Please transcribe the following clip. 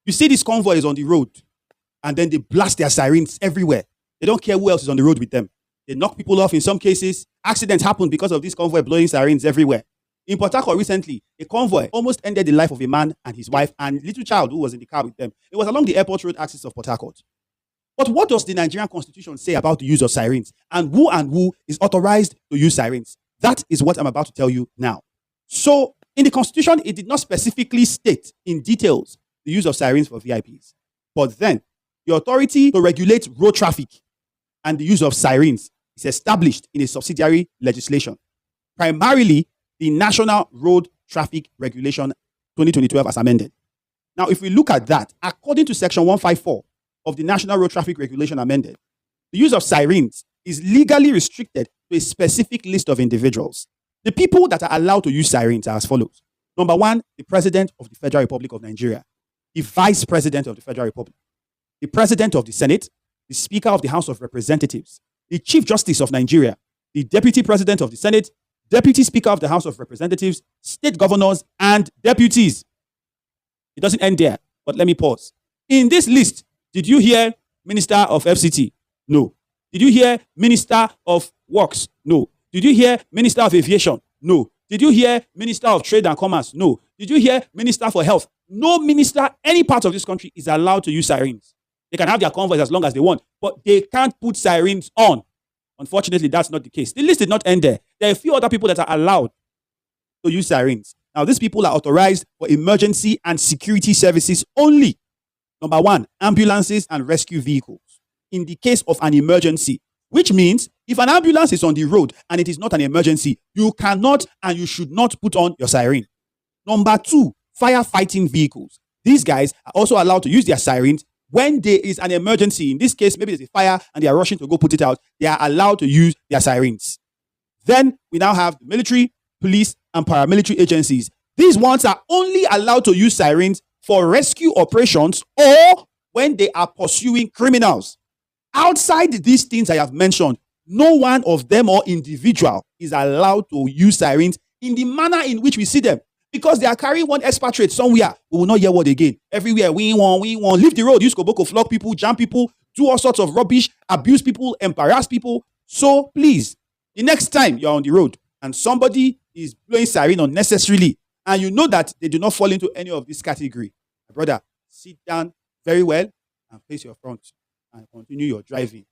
You see these convoys on the road, and then they blast their sirens everywhere. They don't care who else is on the road with them. They knock people off in some cases. Accidents happen because of this convoy blowing sirens everywhere. In Port Harcourt recently, a convoy almost ended the life of a man and his wife and little child who was in the car with them. It was along the airport road axis of Port Harcourt. But what does the Nigerian Constitution say about the use of sirens? And who is authorized to use sirens? That is what I'm about to tell you now. So, in the Constitution, it did not specifically state in details the use of sirens for VIPs. But then, the authority to regulate road traffic and the use of sirens is established in a subsidiary legislation, primarily the National Road Traffic Regulation 2012 as amended. Now, if we look at that, according to Section 154 of the National Road Traffic Regulation amended, the use of sirens is legally restricted to a specific list of individuals. The people that are allowed to use sirens are as follows. Number one, the President of the Federal Republic of Nigeria, the Vice President of the Federal Republic, the President of the Senate, the Speaker of the House of Representatives, the Chief Justice of Nigeria, the Deputy President of the Senate, Deputy Speaker of the House of Representatives, state governors, and deputies. It doesn't end there, but let me pause. In this list, did you hear Minister of FCT? No. Did you hear Minister of Works? No. Did you hear Minister of Aviation? No. Did you hear Minister of Trade and Commerce? No. Did you hear Minister for Health? No minister, any part of this country is allowed to use sirens. They can have their convoys as long as they want, but they can't put sirens on. Unfortunately, that's not the case. The list did not end there. There are a few other people that are allowed to use sirens. Now, these people are authorized for emergency and security services only. Number one, ambulances and rescue vehicles. In the case of an emergency, which means if an ambulance is on the road and it is not an emergency, you cannot and you should not put on your siren. Number two, firefighting vehicles. These guys are also allowed to use their sirens when there is an emergency. In this case, maybe there's a fire and they are rushing to go put it out. They are allowed to use their sirens. Then we now have the military, police, and paramilitary agencies. These ones are only allowed to use sirens for rescue operations or when they are pursuing criminals. Outside these things I have mentioned, no one of them or individual is allowed to use sirens in the manner in which we see them. Because they are carrying one expatriate somewhere. We will not hear word again. Everywhere, we want. Leave the road, use Koboko, flog people, jam people, do all sorts of rubbish, abuse people, embarrass people. So please, the next time you're on the road and somebody is blowing siren unnecessarily, and you know that they do not fall into any of this category, my brother, sit down very well and face your front and continue your driving.